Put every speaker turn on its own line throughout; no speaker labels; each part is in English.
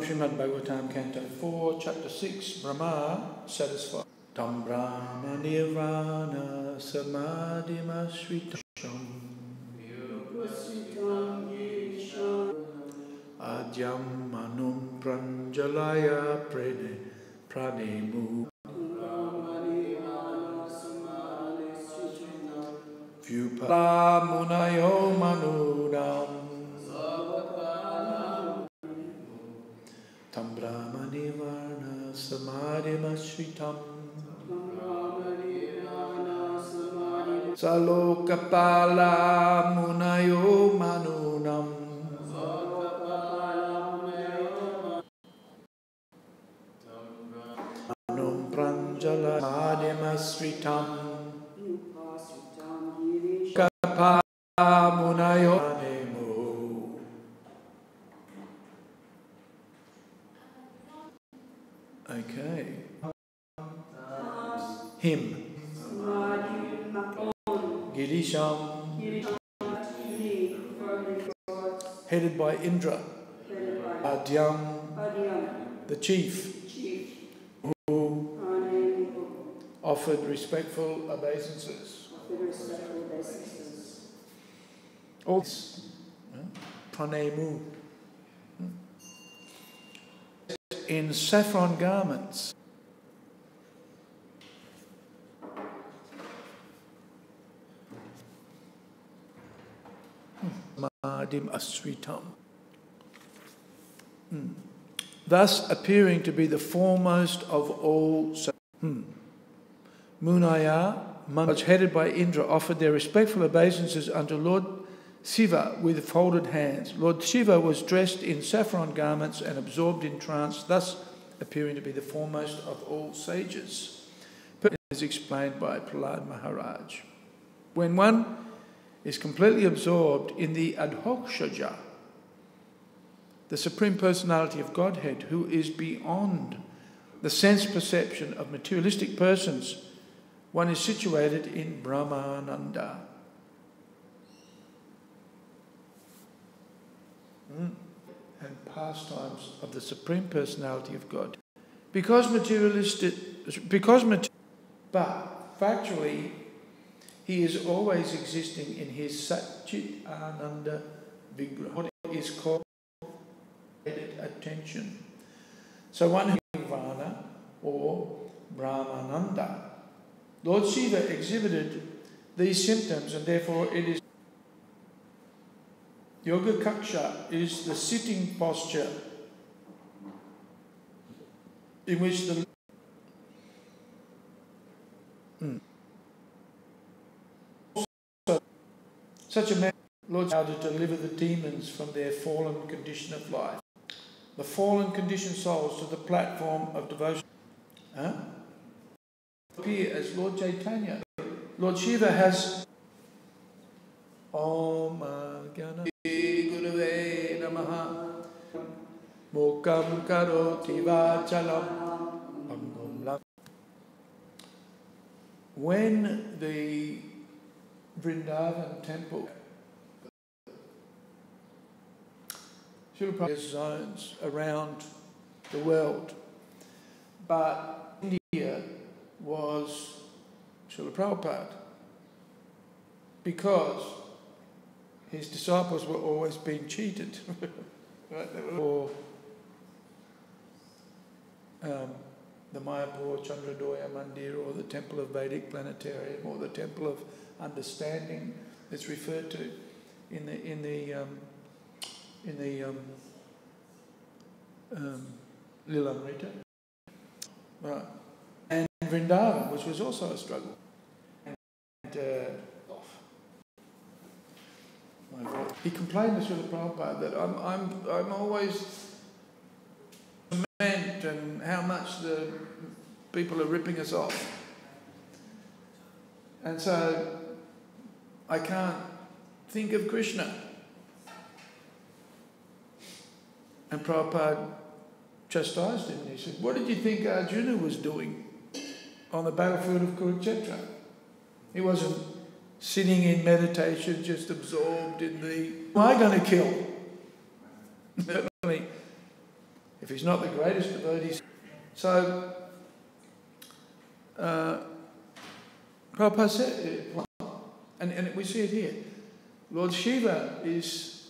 Śrīmad Bhāgavatam Canto 4, Chapter 6, Brahma satisfied. Tam Brahma Nirvana Samadhimasritam Adyam Manum Pranjalaya Pranemu Vyupala Munayo Manudam Tam Brahma Nirvana Samadhimasritam Salokapala Munayo Manunam Manum Pranjala Samadhimasritam Kapala Munayo Manemu. Okay. Hymn. Girisham, headed by Indra, Adyam, the chief, who offered respectful obeisances. Also, pranemu, in saffron garments. Asritam. Thus appearing to be the foremost of all. Munaya, monks headed by Indra, offered their respectful obeisances unto Lord Shiva with folded hands. Lord Shiva was dressed in saffron garments and absorbed in trance, thus appearing to be the foremost of all sages. Is explained by Prahlad Maharaj. When one is completely absorbed in the Adhokshaja, the Supreme Personality of Godhead, who is beyond the sense perception of materialistic persons, one is situated in Brahmananda. And pastimes of the Supreme Personality of God. But factually, he is always existing in his Satchit Ananda Vigraha, what is called attention. So one who is Nirvana or Brahmananda. Lord Shiva exhibited these symptoms, and therefore it is Yoga Kaksha is the sitting posture in which the such a man, Lord, how to deliver the demons from their fallen condition of life, the fallen conditioned souls to the platform of devotion. Appear as Lord Chaitanya. Lord Shiva has Om Gana Gurave Namaha Mokam Karoti Vachalam. When the Vrindavan temple, Srila Prabhupada zones around the world, but India was Srila Prabhupada because his disciples were always being cheated. Right? Or the Mayapur Chandradoya Mandir, or the Temple of Vedic Planetarium, or the Temple of Understanding, it's referred to in the Lilamrita. Right. And Vrindavan, which was also a struggle. And he complained to Srila Prabhupada that I'm always lament and how much the people are ripping us off. And so I can't think of Krishna. And Prabhupada chastised him. He said, what did you think Arjuna was doing on the battlefield of Kurukshetra? He wasn't sitting in meditation, just absorbed in the, am I going to kill? If he's not the greatest devotee. So, Prabhupada said, and we see it here, Lord Shiva is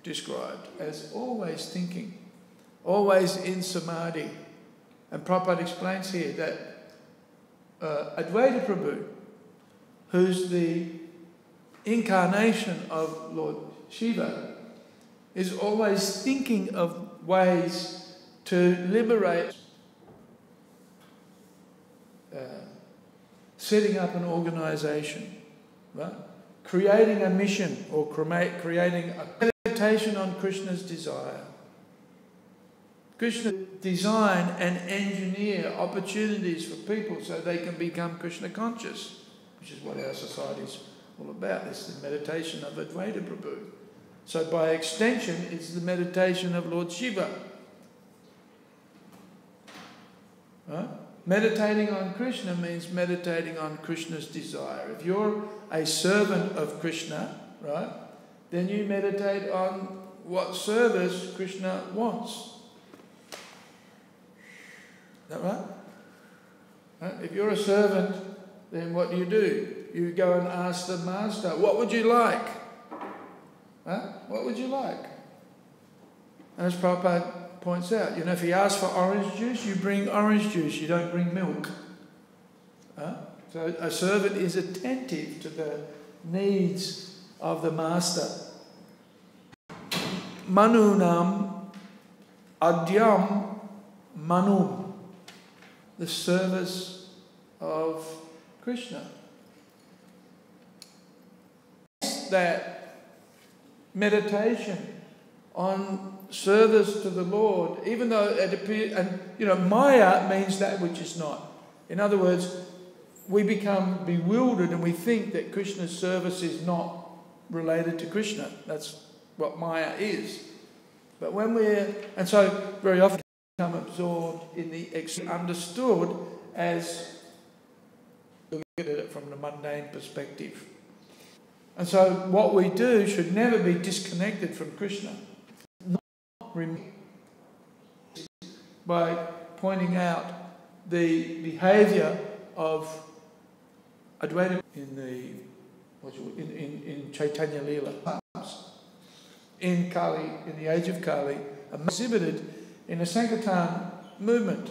described as always thinking, always in samadhi. And Prabhupada explains here that Advaita Prabhu, who's the incarnation of Lord Shiva, is always thinking of ways to liberate, setting up an organization, right? Creating a mission, or creating a meditation on Krishna's desire. Krishna design and engineer opportunities for people so they can become Krishna conscious, which is what our society is all about. It's the meditation of Advaita Prabhu. So by extension, it's the meditation of Lord Shiva. Right? Meditating on Krishna means meditating on Krishna's desire. If you're a servant of Krishna, right, then you meditate on what service Krishna wants. Is that right? Right? If you're a servant, then what do? You go and ask the master, what would you like? Huh? What would you like? And as Prabhupada points out, if he asks for orange juice, you bring orange juice, you don't bring milk. Huh? So a servant is attentive to the needs of the master. Manunam adyam manum, the service of Krishna. That meditation on service to the Lord, even though it appears, and Maya means that which is not. In other words, we become bewildered and we think that Krishna's service is not related to Krishna. That's what Maya is. But and so very often we become absorbed in the understood as look at it from the mundane perspective. And so what we do should never be disconnected from Krishna. By pointing out the behaviour of Advaita in Chaitanya Leela, in Kali, in the age of Kali, exhibited in the Sankirtan movement,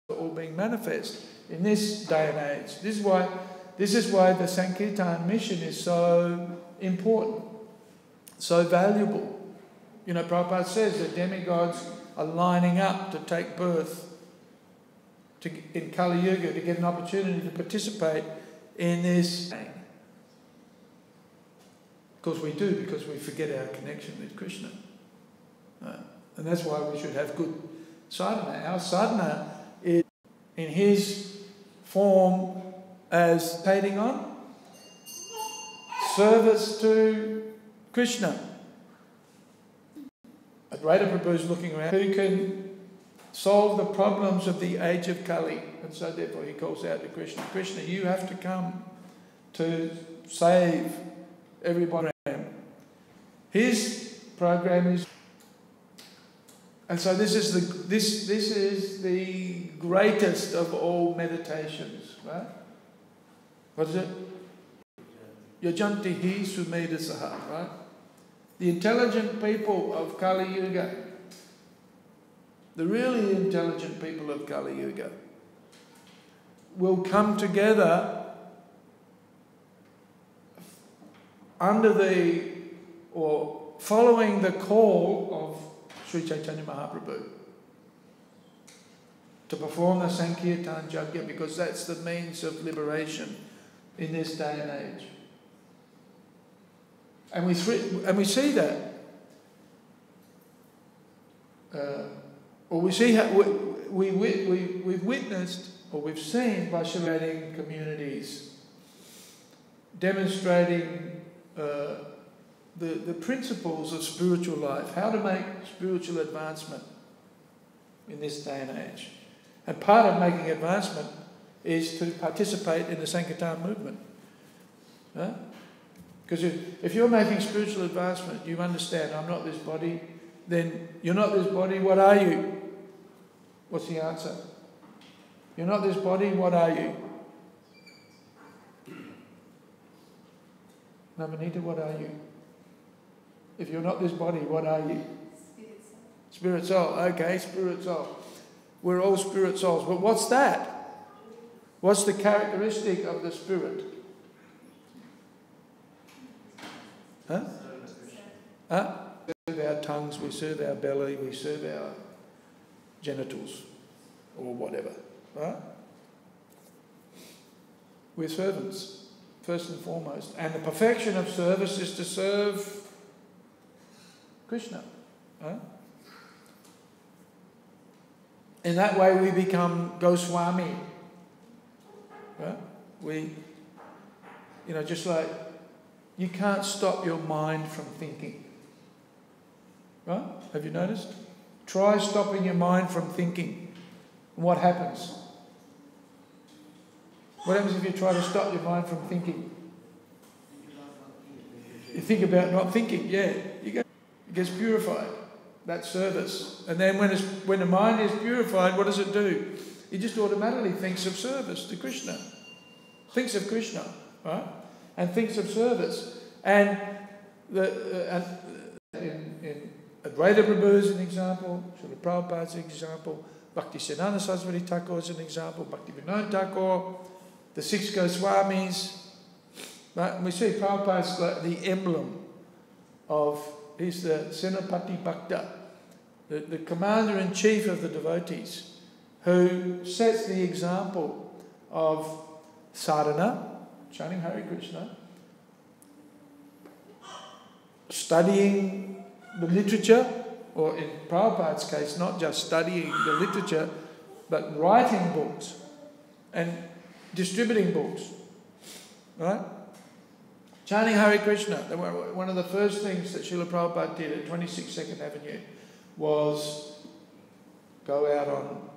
all being manifest in this day and age. This is why the Sankirtan mission is so important, so valuable. Prabhupada says that demigods are lining up to take birth in Kali Yuga to get an opportunity to participate in this. Of course we do, because we forget our connection with Krishna. And that's why we should have good sadhana. Our sadhana is in his form as meditating on service to Krishna. Advaita Prabhu is looking around, who can solve the problems of the age of Kali, and so therefore he calls out to Krishna, Krishna, you have to come to save everybody. His program is, and so this is the greatest of all meditations, right? What is it? Yajantihi Sumedhasaha, right? The intelligent people of Kali Yuga, the really intelligent people of Kali Yuga, will come together following the call of Sri Chaitanya Mahaprabhu to perform the Sankirtan Yajna, because that's the means of liberation in this day and age. And we see that, or we see how we've witnessed, or we've seen by communities, demonstrating the principles of spiritual life, how to make spiritual advancement in this day and age. And part of making advancement is to participate in the Sankirtan movement. Because if you're making spiritual advancement, you understand, I'm not this body, then you're not this body, what are you? What's the answer? You're not this body, what are you? Namanita, what are you? If you're not this body, what are you? Spirit soul. Okay, spirit soul. We're all spirit souls. But what's that? What's the characteristic of the spirit? Huh? We serve our tongues, we serve our belly, we serve our genitals, or whatever. Right? We're servants, first and foremost. And the perfection of service is to serve Krishna. Right? In that way we become Goswami. Right? We, just like you can't stop your mind from thinking. Right? Have you noticed? Try stopping your mind from thinking. What happens? What happens if you try to stop your mind from thinking? You think about not thinking, it gets purified. That's service. And then when the mind is purified, what does it do? It just automatically thinks of service to Krishna. Thinks of Krishna, right? And thinks of service. And in Advaita Prabhu is an example, Srila Prabhupada is an example, Bhaktisiddhanta Saraswati Thakur is an example, Bhaktivedanta Thakur, the 6 Goswamis. Right? And we see Prabhupada's like the emblem of, he's the Senapati Bhakta, the commander-in-chief of the devotees, who sets the example of sadhana, chanting Hare Krishna, studying the literature, or in Prabhupada's case, not just studying the literature, but writing books and distributing books, right? Chanting Hare Krishna. One of the first things that Srila Prabhupada did at 26 Second Avenue was go out on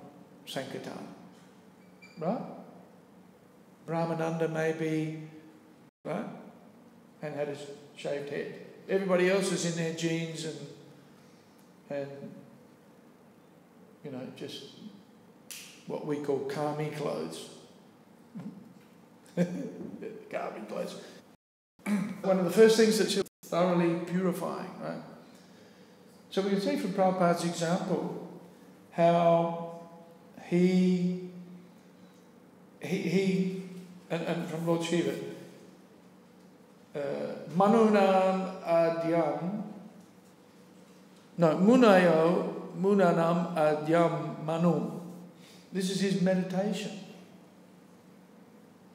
Sankirtan, right? Brahmananda maybe, right? And had a shaved head. Everybody else is in their jeans and just what we call kami clothes. Kami clothes. One of the first things that's thoroughly purifying, right? So we can see from Prabhupada's example how he and from Lord Shiva, Manunam Adyam, Munayo Munanam Adyam Manu. This is his meditation.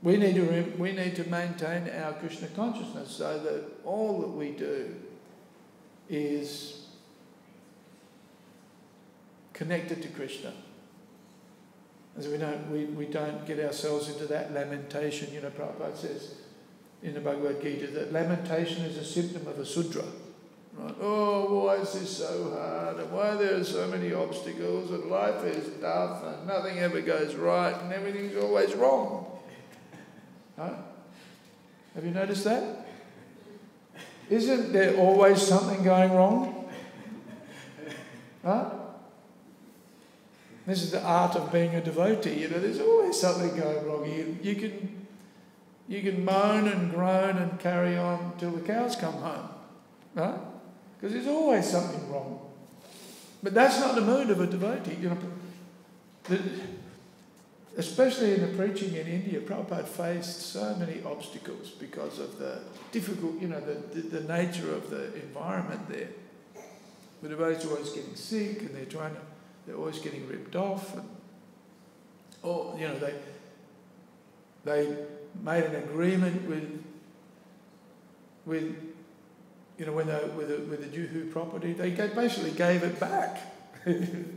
We need to maintain our Krishna consciousness so that all that we do is connected to Krishna. As we don't get ourselves into that lamentation. Prabhupada says in the Bhagavad Gita that lamentation is a symptom of a Sudra. Right? Oh, why is this so hard? And why there are so many obstacles? And life is tough and nothing ever goes right and everything's always wrong. Right? Have you noticed that? Isn't there always something going wrong? Right? This is the art of being a devotee. There's always something going wrong. You can moan and groan and carry on till the cows come home, right? Because there's always something wrong. But that's not the mood of a devotee. Especially in the preaching in India, Prabhupada faced so many obstacles because of the difficult, the nature of the environment there. The devotees are always getting sick and they're always getting ripped off. And, they made an agreement with the Juhu property. They basically gave it back.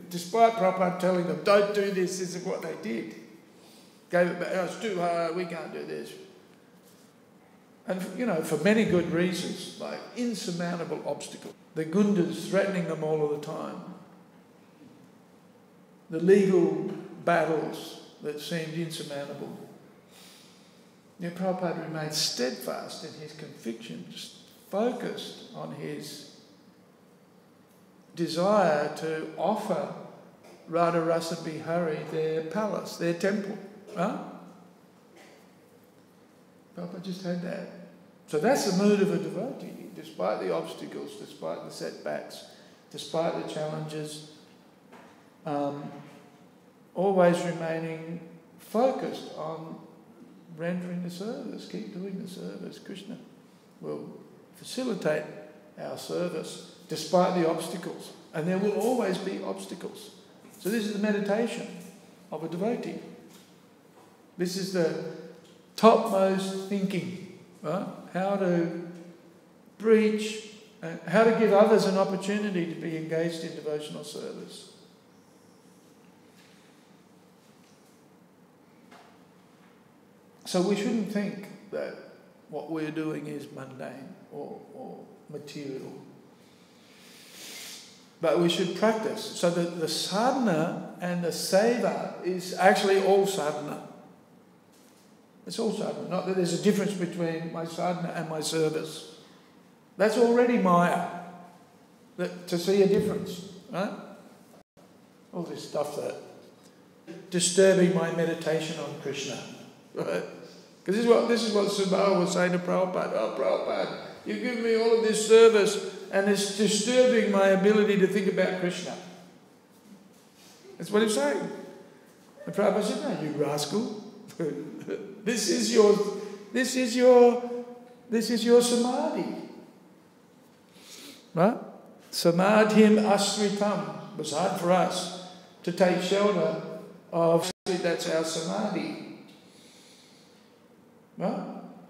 Despite Prabhupada telling them, don't do this, this is what they did. Gave it back. Oh, it's too hard, we can't do this. And, for many good reasons, like insurmountable obstacles. The Gundas threatening them all of the time. The legal battles that seemed insurmountable. Prabhupada remained steadfast in his conviction, just focused on his desire to offer Radha Rasa Bihari their palace, their temple. Right? Prabhupada just had that. So that's the mood of a devotee, despite the obstacles, despite the setbacks, despite the challenges, always remaining focused on rendering the service, keep doing the service. Krishna will facilitate our service despite the obstacles. And there will always be obstacles. So this is the meditation of a devotee. This is the topmost thinking, right? How to preach, how to give others an opportunity to be engaged in devotional service. So we shouldn't think that what we're doing is mundane or material. But we should practice. So that the sadhana and the seva is actually all sadhana. It's all sadhana. Not that there's a difference between my sadhana and my service. That's already Maya. To see a difference, right? All this stuff that disturbing my meditation on Krishna, right? Because this is what Subhava was saying to Prabhupada. Oh, Prabhupada, you give me all of this service and it's disturbing my ability to think about Krishna. That's what he's saying. And Prabhupada said, no, you rascal. This is your samadhi. Right? Samadhim asritam. It was hard for us to take shelter of, that's our samadhi. Right?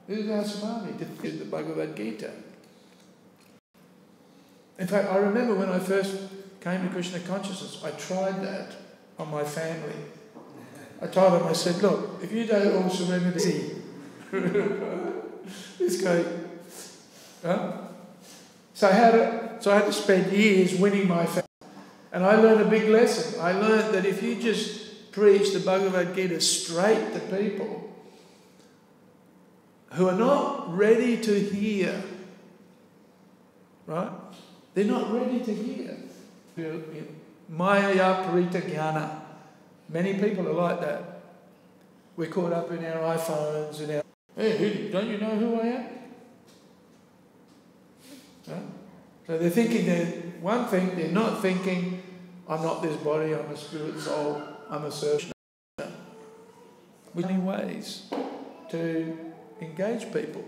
This is our samadhi, to think the Bhagavad Gita. In fact, I remember when I first came to Krishna consciousness, I tried that on my family. I told them, I said, look, if you don't all surrender to me, this guy, right? So I had to spend years winning my family. And I learned a big lesson. I learned that if you just preach the Bhagavad Gita straight to people who are not ready to hear, right? They're not ready to hear. Maya parita jnana. Many people are like that. We're caught up in our iPhones and our... Hey, don't you know who I am? Right? So they're thinking they're one thing, they're not thinking, I'm not this body, I'm a spirit soul, I'm a servant. Many ways to engage people.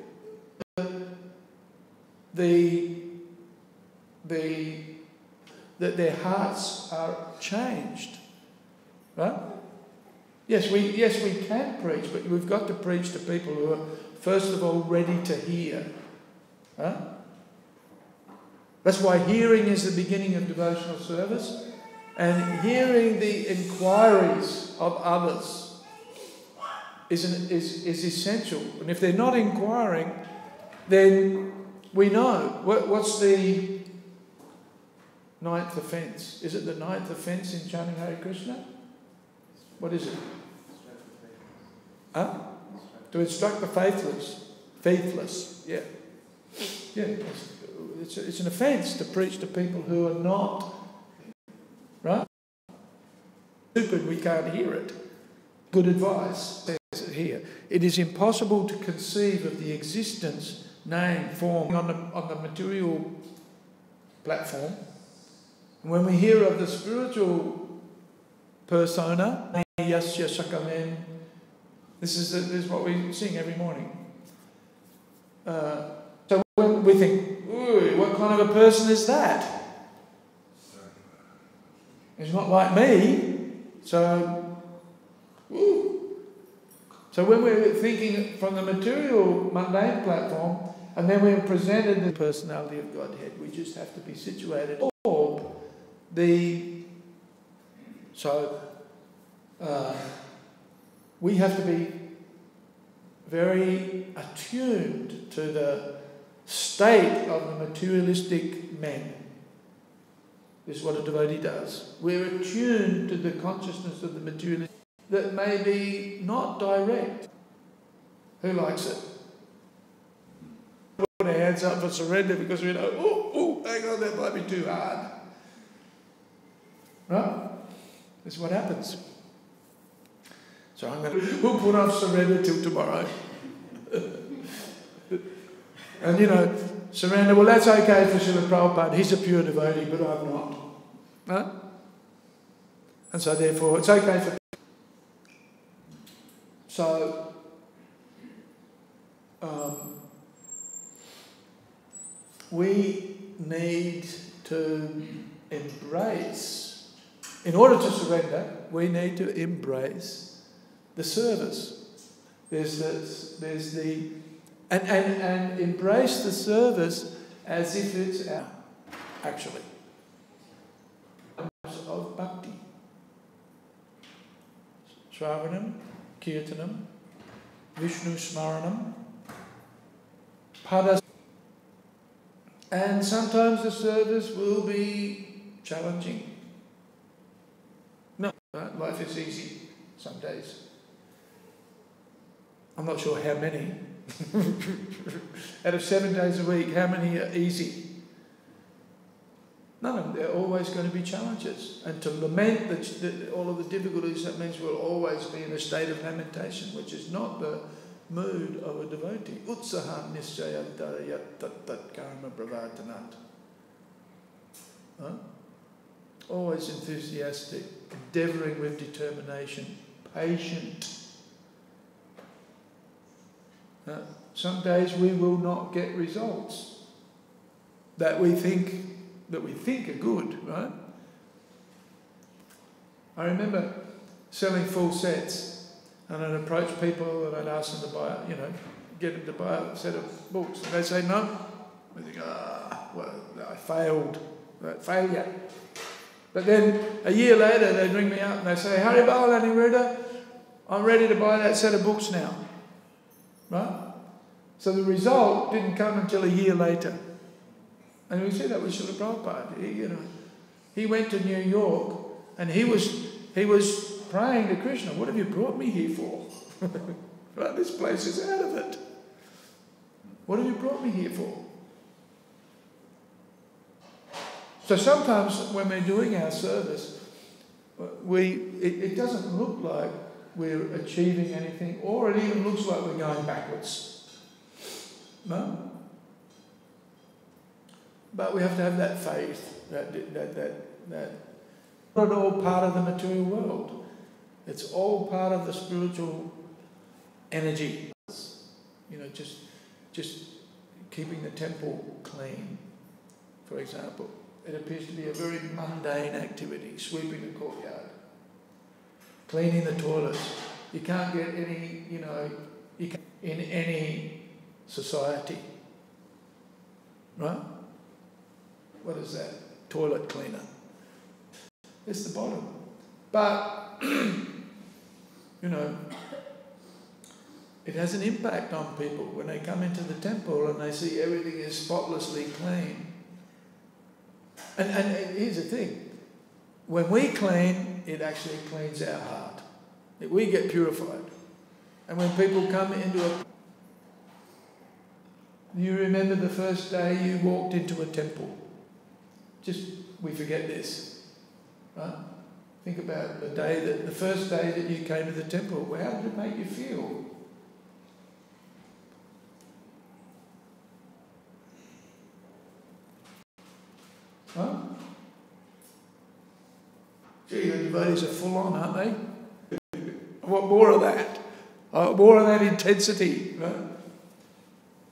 That their hearts are changed. Right? Yes, we can preach, but we've got to preach to people who are, first of all, ready to hear. Right? That's why hearing is the beginning of devotional service, and hearing the inquiries of others is essential. And if they're not inquiring, then we know. What's the ninth offence? Is it the ninth offence in chanting Hare Krishna? What is it? Huh? To instruct the faithless. Faithless, yeah. Yeah, it's an offence to preach to people who are not, right? Stupid, we can't hear it. Good advice says it here. It is impossible to conceive of the existence, name, form on the material platform. When we hear of the spiritual persona, yasya shakamen, this is what we sing every morning. So when we think, ooh, what kind of a person is that? He's not like me. So, ooh. So when we're thinking from the material, mundane platform, and then we're presented the personality of Godhead, we just have to be situated. We have to be very attuned to the state of the materialistic men. This is what a devotee does. We're attuned to the consciousness of the materialist that may be not direct. Who likes it? Put our hands up for surrender because we know, oh, hang on, that might be too hard. Right? This is what happens. So we'll put off surrender till tomorrow. And surrender, well, that's okay for Śrīmad Prabhupada. He's a pure devotee, but I'm not. Right? And so therefore, it's okay for... So, we need to embrace, in order to surrender, we need to embrace the service. And embrace the service as if it's our, actually, of bhakti. Shravanam, Kirtanam, Vishnu Smaranam, Padas. And sometimes the service will be challenging. No, life is easy some days. I'm not sure how many. Out of 7 days a week, how many are easy? None of them. There are always going to be challenges. And to lament all of the difficulties, that means we'll always be in a state of lamentation, which is not the mood of a devotee. Utsaham nisyayantara yat tat karma pravartanat. Always enthusiastic, endeavouring with determination, patient. Some days we will not get results that we think are good, right? I remember selling full sets, and I'd approach people and I'd ask them to buy, get them to buy a set of books, and they'd say no. We think, well, I failed, failure. But then a year later they'd ring me up and they'd say, Hare Aniruddha, I'm ready to buy that set of books now. Right? So the result didn't come until a year later. And we see that with Śrīmad Prabhupada. He went to New York and he was praying to Krishna, what have you brought me here for? Right, this place is out of it. What have you brought me here for? So sometimes when we're doing our service, it doesn't look like we're achieving anything, or it even looks like we're going backwards. No? But we have to have that faith, that not all part of the material world. It's all part of the spiritual energy. Just keeping the temple clean, for example. It appears to be a very mundane activity, sweeping the courtyard, cleaning the toilets. You can't get any, you can in any society. Right? What is that? Toilet cleaner. It's the bottom. But, it has an impact on people when they come into the temple and they see everything is spotlessly clean. And here's the thing. When we clean, it actually cleans our heart. We get purified. And when people come into you remember the first day you walked into a temple. We forget this, right? Think about the first day that you came to the temple. Well, how did it make you feel? Huh? Gee, the devotees are full on, aren't they? I want more of that. More of that intensity, right?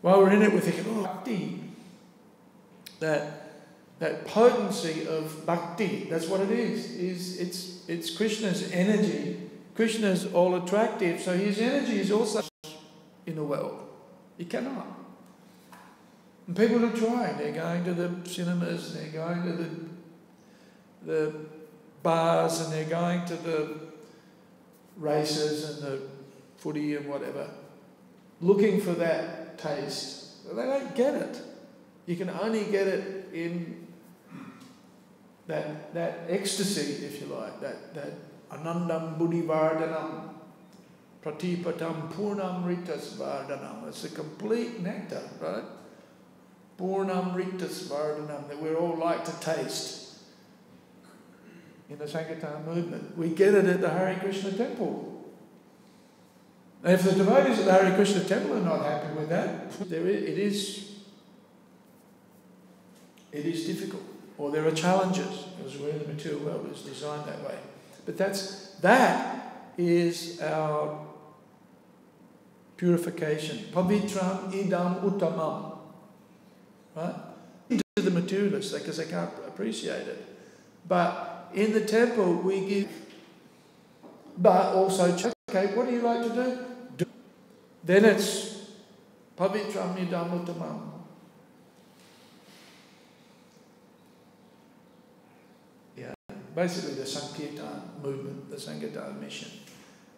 While we're in it, we're thinking, bhakti. That potency of bhakti, that's what it is. It's Krishna's energy. Krishna's all attractive, so his energy is also in the world. You cannot. And people are trying. They're going to the cinemas, they're going to the bars, and they're going to the races and the footy and whatever. looking for that taste. They don't get it. You can only get it in that ecstasy, if you like, that anandam buddhivardhanam pratipatam purnam ritas vardhanam. It's a complete nectar, right? Purnam ritas vardhanam, that we're all like to taste in the Sankirtan movement. We get it at the Hare Krishna temple. And if the devotees at the Hare Krishna temple are not happy with that, it is difficult. Or there are challenges, because we're in the material world, it's designed that way. But that is our purification. Pavitram idam uttamam. Right? To the materialists, because they can't appreciate it. But in the temple we give, but also, okay, what do you like to do? Then it's pavitram idam uttamam. Basically the Sankirtan movement, the Sankirtan mission,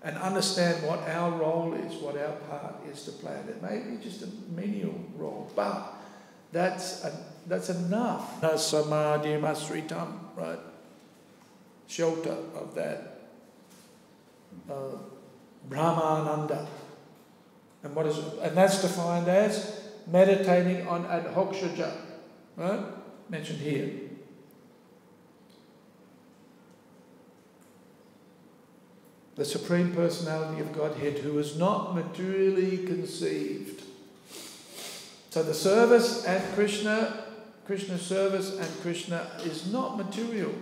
and understand what our role is, what our part is to play. It may be just a menial role, but that's enough. Samadhi masritam, right? Shelter of that Brahmananda. And what is it? And that's defined as meditating on adhokshaja, right? Mentioned here. The Supreme Personality of Godhead, who is not materially conceived. So the service and Krishna's service and Krishna is not material.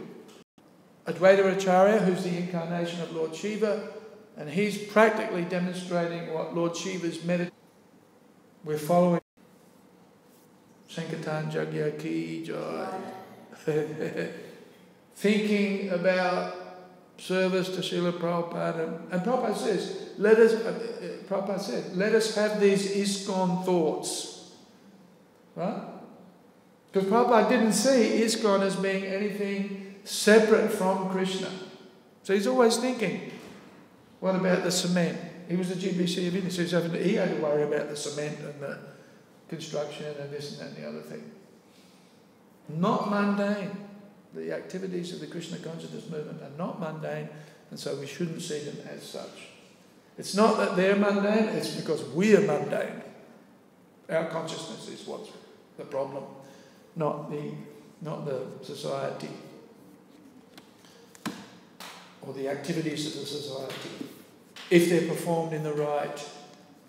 Advaita Acharya, who's the incarnation of Lord Shiva, and he's practically demonstrating what Lord Shiva's meditation. We're following Sankirtan Jagya Ki Jai. Thinking about service to Srila Prabhupada. And Prabhupada says, let us have these ISKCON thoughts. Right? Because Prabhupada didn't see ISKCON as being anything separate from Krishna. So he's always thinking, what about the cement? He was the GBC of India, so he had to worry about the cement and the construction and this and that and the other thing. Not mundane. The activities of the Krishna consciousness movement are not mundane, and so we shouldn't see them as such. It's not that they're mundane, it's because we are mundane. Our consciousness is what's the problem, not the society or the activities of the society. If they're performed in the right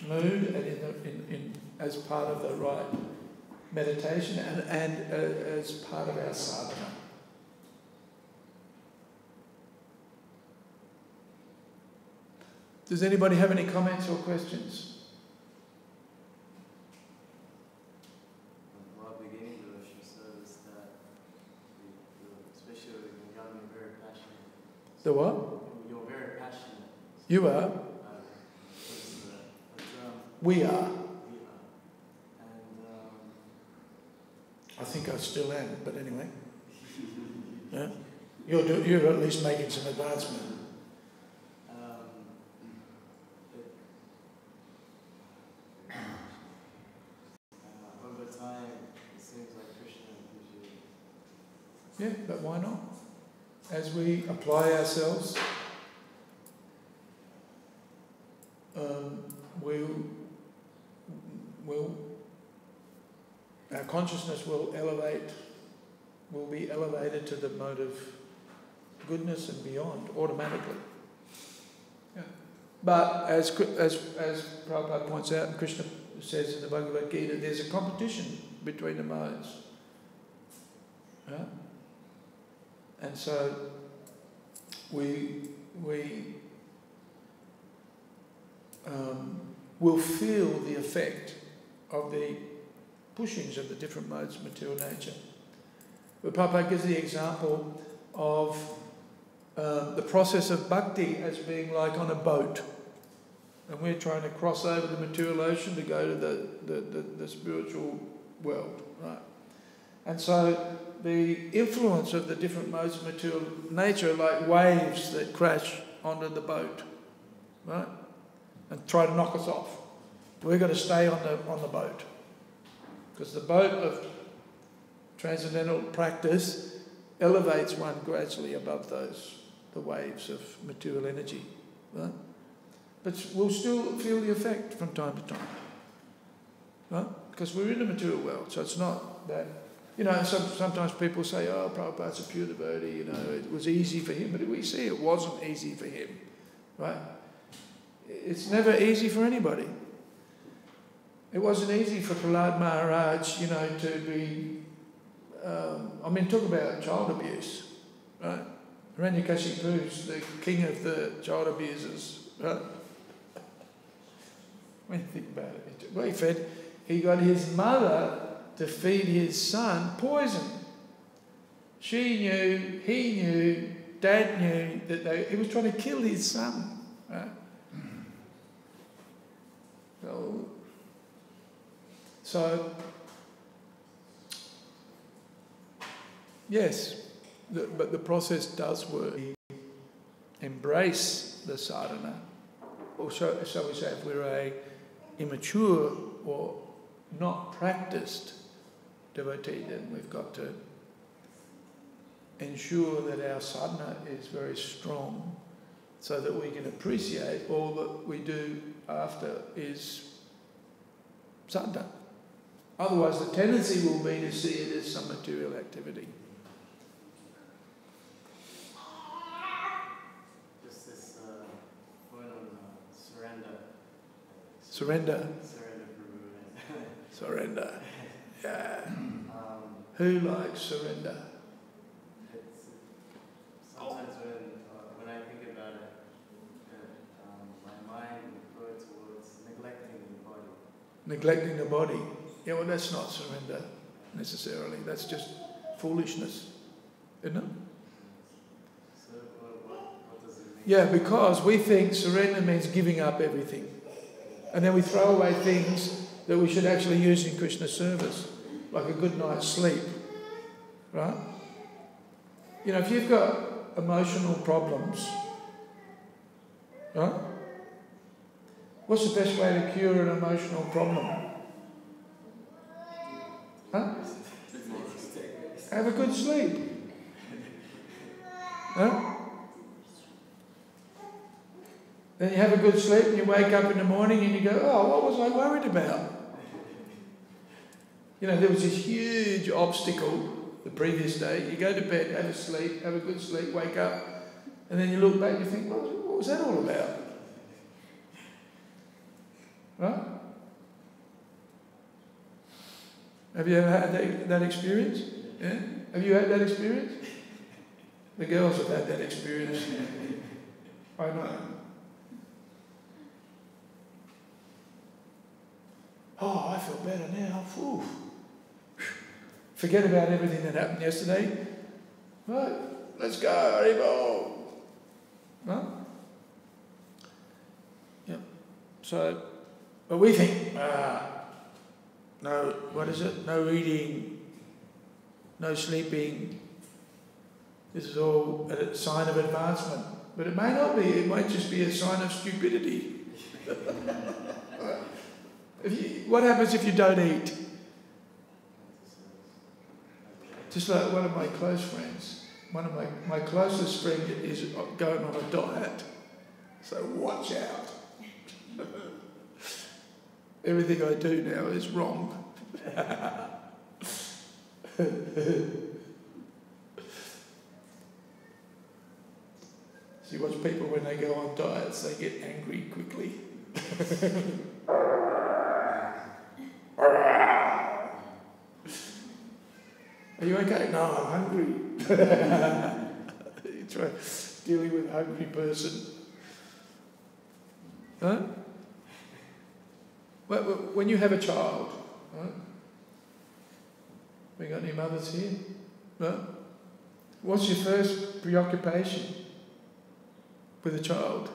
mood and as part of the right meditation and as part of our sadhana. Does anybody have any comments or questions?
Well, beginning devotional service, that especially when you're very passionate.
The what?
You're very passionate.
You are. We are.
And
I think I still am, but anyway. Yeah? You're at least making some advancement.
Over time, it seems like Krishna gives you.
Yeah, but why not? As we apply ourselves, our consciousness will be elevated to the mode of goodness and beyond automatically. Yeah. But as Prabhupada points out, and Krishna says in the Bhagavad Gita, there's a competition between the modes. Yeah? And so we will feel the effect of the pushings of the different modes of material nature. But Prabhupada gives the example of the process of bhakti as being like on a boat. And we're trying to cross over the material ocean to go to the spiritual world, right? And so the influence of the different modes of material nature are like waves that crash onto the boat, right? And try to knock us off. We've got to stay on the boat. Because the boat of transcendental practice elevates one gradually above the waves of material energy. Right? But we'll still feel the effect from time to time. Right? Because we're in the material world, so it's not that... sometimes people say, oh, Prabhupada's a pure devotee, it was easy for him. But we see it wasn't easy for him. Right? It's never easy for anybody. It wasn't easy for Prahlad Maharaj, to be... talk about child abuse, right? Hiranyakashipu's the king of the child abusers, right? When you think about it, he got his mother to feed his son poison. She knew, he knew, Dad knew that he was trying to kill his son, right? So yes, but the process does work. Embrace the sadhana. Or shall we say, if we're a immature or not practiced devotee, then we've got to ensure that our sadhana is very strong so that we can appreciate all that we do after is sadhana. Otherwise, the tendency will be to see it as some material activity.
Just this point on surrender.
Surrender.
Surrender, Prabhu.
Surrender. Yeah. Who likes surrender?
Sometimes when I think about it, my mind would go towards neglecting the body.
Neglecting the body. Yeah, well, that's not surrender necessarily. That's just foolishness, isn't it?
So what does it mean?
Yeah, because we think surrender means giving up everything. And then we throw away things that we should actually use in Krishna's service, like a good night's sleep, right? If you've got emotional problems, right? What's the best way to cure an emotional problem? Huh? Have a good sleep. Huh? Then you have a good sleep and you wake up in the morning and you go, oh, what was I worried about? There was this huge obstacle the previous day. You go to bed, have a sleep, have a good sleep, wake up, and then you look back and you think, what was that all about? Right? Have you ever had that experience? Yeah? Have you had that experience? The girls have had that experience. I know. Oh, I feel better now. Ooh. Forget about everything that happened yesterday. Right, let's go, Haribo. Right? Yep. So, but we think, no, what is it? No eating, no sleeping. This is all a sign of advancement. But it may not be. It might just be a sign of stupidity. What happens if you don't eat? Just like one of my close friends, my closest friend is going on a diet. So watch out. Everything I do now is wrong. See, watch people when they go on diets, they get angry quickly. Are you okay? No, I'm hungry. You try dealing with a hungry person. Huh? When you have a child, right? We got any mothers here? No? What's your first preoccupation with a child?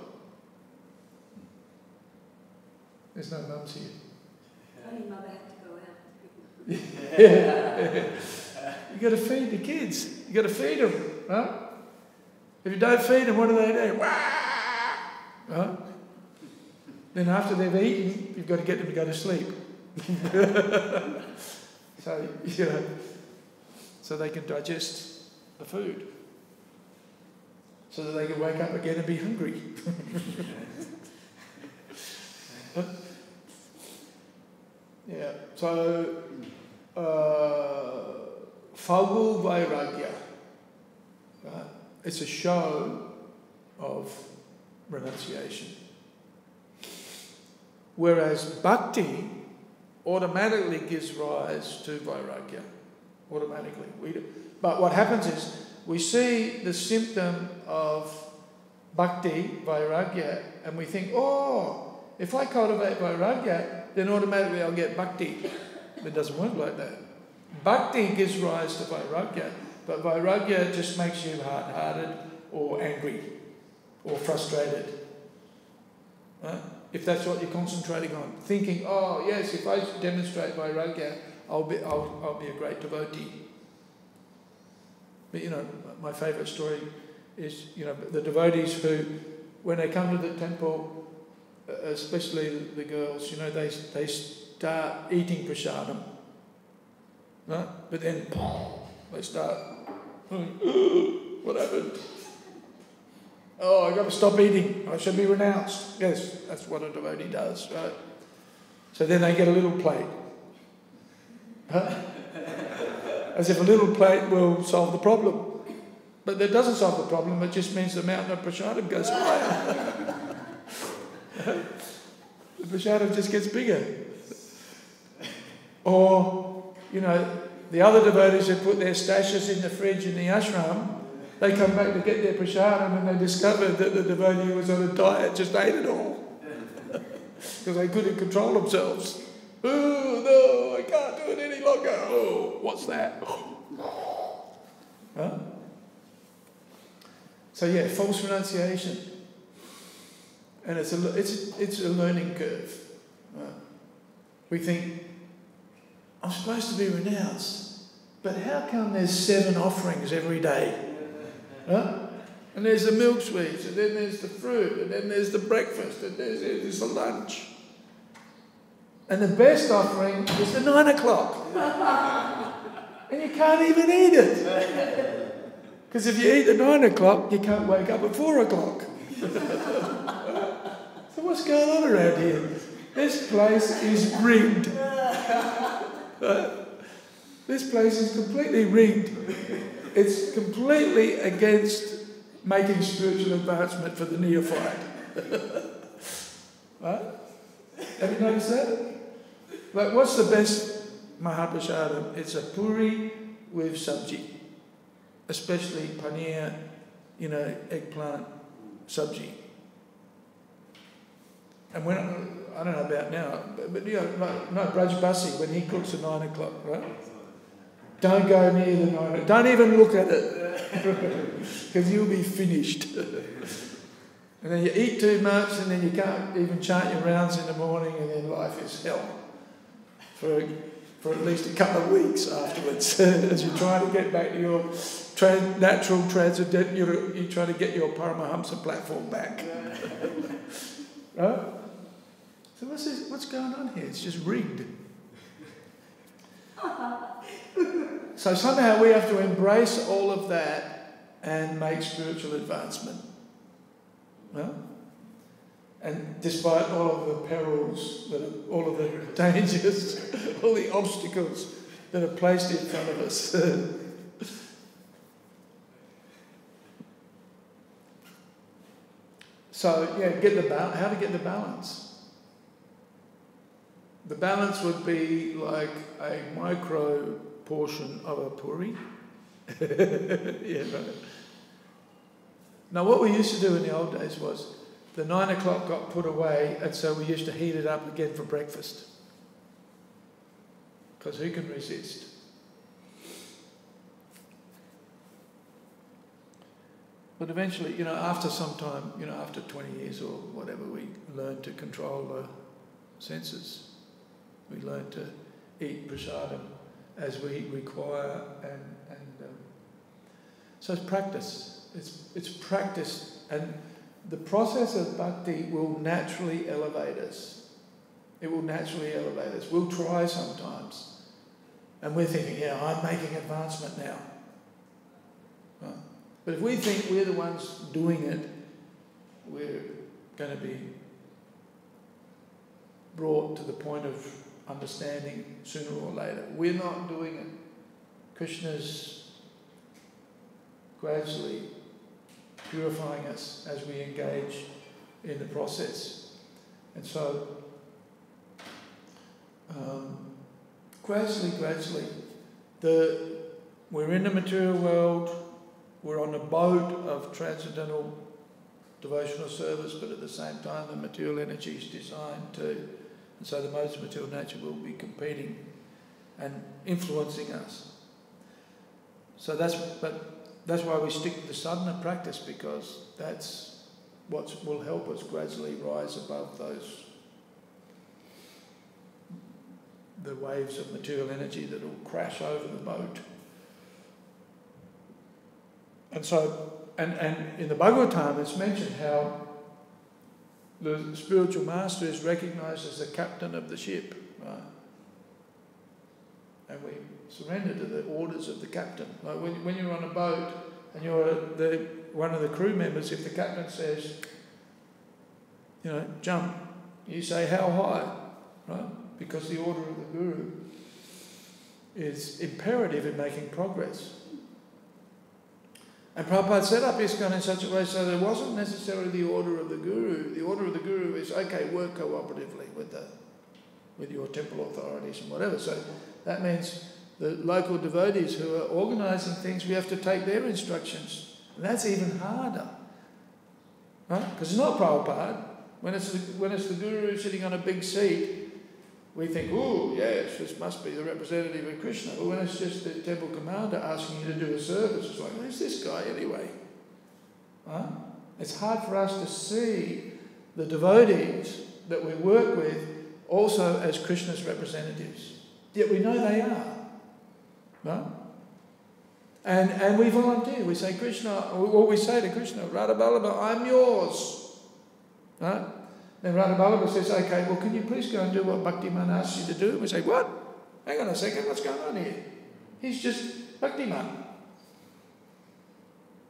There's no mums here.
Only mother had to go out.
Yeah. You got to feed the kids. You got to feed them, right? If you don't feed them, what do? Right? Then after they've eaten, you've got to get them to go to sleep. So, you know, so they can digest the food. So that they can wake up again and be hungry. Yeah, so Phagu Vairagya, right? It's a show of renunciation. Whereas bhakti automatically gives rise to Vairagya. Automatically. But what happens is we see the symptom of bhakti, Vairagya, and we think, oh, if I cultivate Vairagya, then automatically I'll get bhakti. It doesn't work like that. Bhakti gives rise to Vairagya, but Vairagya just makes you hard-hearted or angry or frustrated. Right? If that's what you're concentrating on, thinking, oh yes, if I demonstrate Vairagya, I'll be a great devotee. But you know, my favourite story is, you know, the devotees who, when they come to the temple, especially the girls, you know, they start eating prasadam, right? But then they start, what happened? Oh, I've got to stop eating. I should be renounced. Yes, that's what a devotee does, right? So then they get a little plate. Huh? As if a little plate will solve the problem. But that doesn't solve the problem, it just means the mountain of prasadam goes higher. The prasadam just gets bigger. Or, you know, the other devotees who put their stashes in the fridge in the ashram, they come back to get their prasadam and they discovered that the devotee who was on a diet just ate it all. Because they couldn't control themselves. Oh, no, I can't do it any longer. Oh, what's that? Huh? So yeah, false renunciation. And it's a learning curve. Right? We think, I'm supposed to be renounced, but how come there's 7 offerings every day? Huh? And there's the milk sweets, and then there's the fruit, and then there's the breakfast, and there's the lunch. And the best offering is the 9 o'clock. And you can't even eat it. Because if you eat at 9 o'clock, you can't wake up at 4 o'clock. So what's going on around here? This place is rigged. This place is completely rigged. It's completely against making spiritual advancement for the neophyte. Right? Have you noticed that? Like, what's the best Mahaprasadam? It's a puri with sabji. Especially paneer, you know, eggplant sabji. And when, I don't know about now, but you know, no, Braj Basi, when he cooks at 9 o'clock, right? Don't go near the 9 o'clock. Don't even look at it. Because you'll be finished. And then you eat too much, and then you can't even chant your rounds in the morning, and then life is hell for at least a couple of weeks afterwards. As you're trying to get back to your natural transcendental, you're trying to get your Paramahamsa platform back. Right? So what's going on here? It's just rigged. So somehow we have to embrace all of that and make spiritual advancement. Well, and despite all of the perils, all of the dangers, all the obstacles that are placed in front of us. So, yeah, how to get the balance. The balance would be like a micro portion of a puri. Yeah, right. Now, what we used to do in the old days was the 9 o'clock got put away, and so we used to heat it up again for breakfast. Because who can resist? But eventually, you know, after some time, you know, after 20 years or whatever, we learned to control the senses. We learned to eat prasadam as we require, and so it's practice. It's practice, and the process of bhakti will naturally elevate us. It will naturally elevate us. We'll try sometimes. And we're thinking, yeah, I'm making advancement now. Right? But if we think we're the ones doing it, we're going to be brought to the point of understanding sooner or later. We're not doing it. Krishna's gradually purifying us as we engage in the process. And so, gradually, we're in the material world, we're on a boat of transcendental devotional service, but at the same time the material energy is designed to, and so the modes of material nature will be competing and influencing us. So that's why we stick to the sadhana practice, because that's what will help us gradually rise above the waves of material energy that will crash over the boat. And so, and in the Bhagavatam it's mentioned how the spiritual master is recognised as the captain of the ship, right? And we surrender to the orders of the captain. Like when you're on a boat and you're one of the crew members, if the captain says, jump, you say, how high, right? Because the order of the Guru is imperative in making progress. And Prabhupada set up ISKCON in such a way so there wasn't necessarily the order of the Guru. The order of the Guru is, okay, work cooperatively with your temple authorities and whatever. So that means the local devotees who are organising things, we have to take their instructions. And that's even harder, right? Because it's not Prabhupada. When it's the Guru sitting on a big seat, we think, oh, yes, this must be the representative of Krishna. But when it's just the temple commander asking you to do a service, it's like, who's this guy anyway? Right? It's hard for us to see the devotees that we work with also as Krishna's representatives. Yet we know they are. Right? And we volunteer. We say, Krishna, or we say to Krishna, Radha Vallabha, I'm yours. Right? Then Radha Vallabha says, okay, well, can you please go and do what Bhaktiman asks you to do? And we say, what? Hang on a second, what's going on here? He's just Bhaktiman.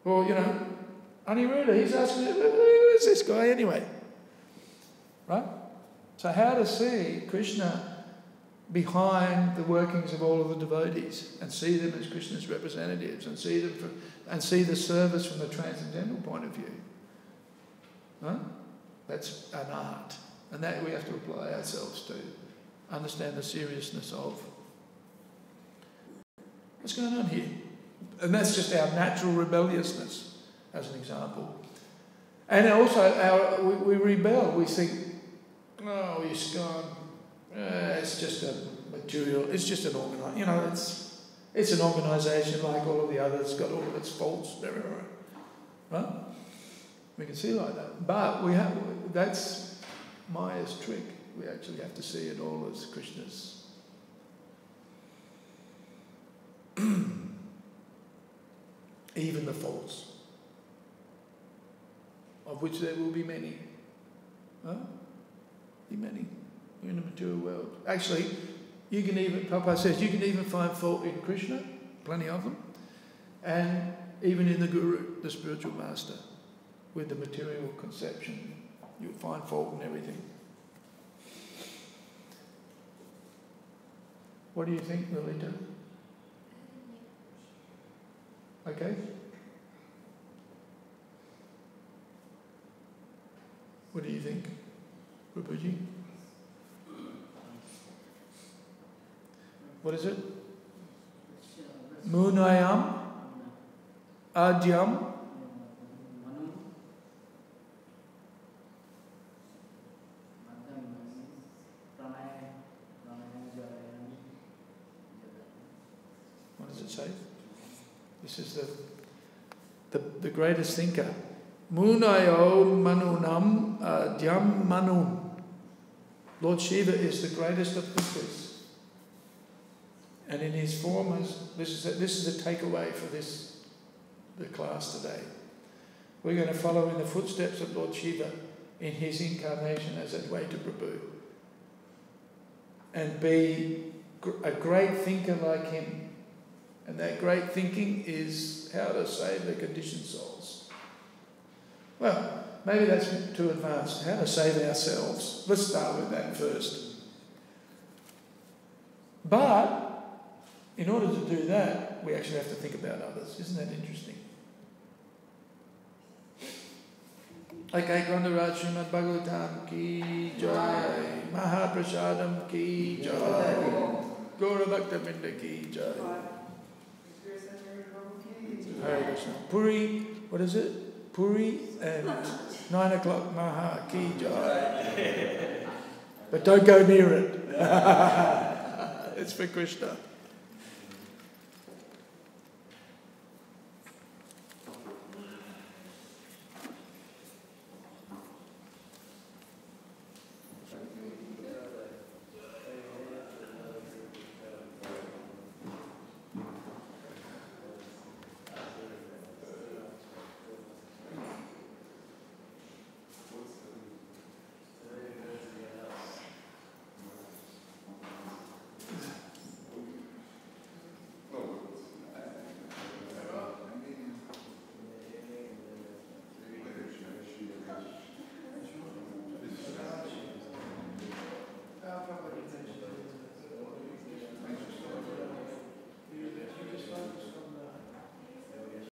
Or, Aniruddha, he's asking, who is this guy anyway? Right? So how to see Krishna behind the workings of all of the devotees and see them as Krishna's representatives and see the service from the transcendental point of view. Right? That's an art, and that we have to apply ourselves to understand the seriousness of what's going on here. And that's just our natural rebelliousness, as an example. And also we rebel. We think, oh, ISKCON, it's just a material, it's just an organisation. It's an organisation like all of the others, it's got all of its faults, right? We can see like that. But that's Maya's trick. We actually have to see it all as Krishna's. Even the faults, of which there will be many. Be many. We're in the material world. Actually, Prabhupada says, you can even find fault in Krishna, plenty of them, and even in the Guru, the spiritual master. With the material conception, you'll find fault in everything. What do you think, Lolita? Okay. What do you think, Prabhuji? What is it? Munayam, Adyam, say? This is the greatest thinker. Munayo manunam adyam manum. Lord Shiva is the greatest of thinkers. And in his form, this is the takeaway for the class today. We're going to follow in the footsteps of Lord Shiva in his incarnation as Advaita Prabhu and be a great thinker like him. And that great thinking is how to save the conditioned souls. Well, maybe that's too advanced. How to save ourselves. Let's start with that first. But in order to do that, we actually have to think about others. Isn't that interesting? Okay, Grandaraj Śrīmad Bhāgavatam ki jai, Mahaprasadam ki jai, Gaura Bhaktivedanta ki jai. Hare Krishna. Puri, what is it? Puri and 9 o'clock Maha ki jai. But don't go near it. It's for Krishna.